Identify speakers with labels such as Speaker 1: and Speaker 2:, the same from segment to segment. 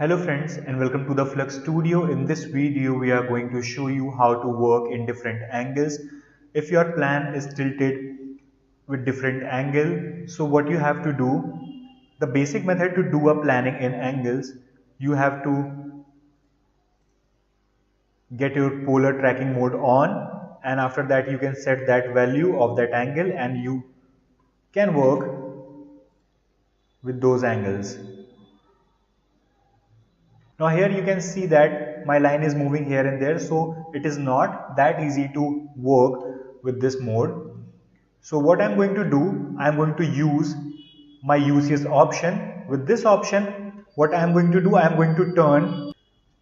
Speaker 1: Hello friends and welcome to the Flux Studio. In this video we are going to show you how to work in different angles. If your plan is tilted with different angle, so what you have to do, the basic method to do a planning in angles, you have to get your polar tracking mode on, and after that you can set that value of that angle and you can work with those angles. Now here you can see that my line is moving here and there, so it is not that easy to work with this mode. So what I'm going to do, I'm going to use my UCS option. With this option, what I'm going to do, I'm going to turn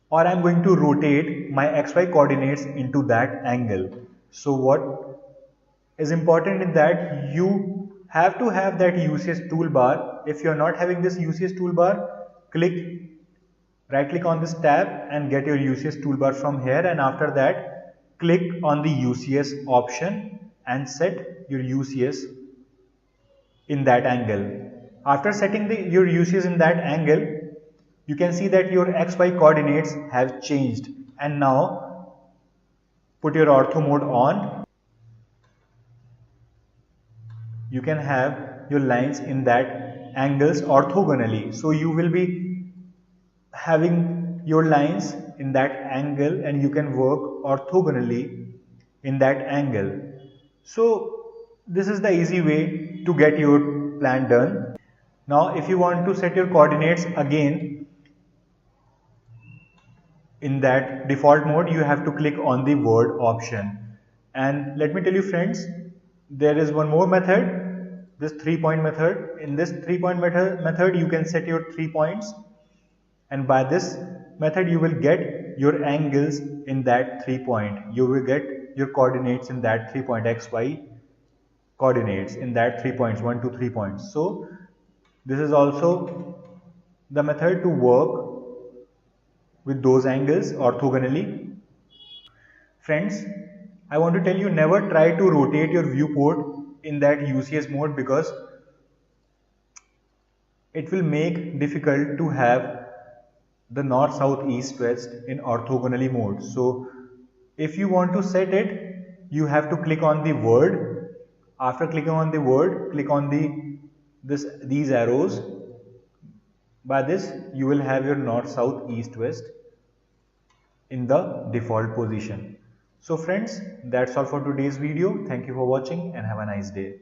Speaker 1: or I'm going to rotate my XY coordinates into that angle. So what is important in that you have to have that UCS toolbar. If you're not having this UCS toolbar, right click on this tab and get your UCS toolbar from here, and after that click on the UCS option and set your UCS in that angle. After setting your UCS in that angle, you can see that your XY coordinates have changed, and now put your ortho mode on. You can have your lines in that angles orthogonally, so you will be having your lines in that angle and you can work orthogonally in that angle. So this is the easy way to get your plan done. Now if you want to set your coordinates again in that default mode, you have to click on the word option. And let me tell you friends, there is one more method, this 3-point method. In this 3-point method you can set your 3 points, and by this method you will get your angles in that 3-point. You will get your coordinates in that 3-point XY coordinates in that 3 points, 1 to 3 points. So this is also the method to work with those angles orthogonally. Friends, I want to tell you, never try to rotate your viewport in that UCS mode, because it will make difficult to have the north, south, east, west in orthogonally mode. So if you want to set it, you have to click on the word. After clicking on the word, click on these arrows. By this you will have your north, south, east, west in the default position. So friends, that's all for today's video. Thank you for watching and have a nice day.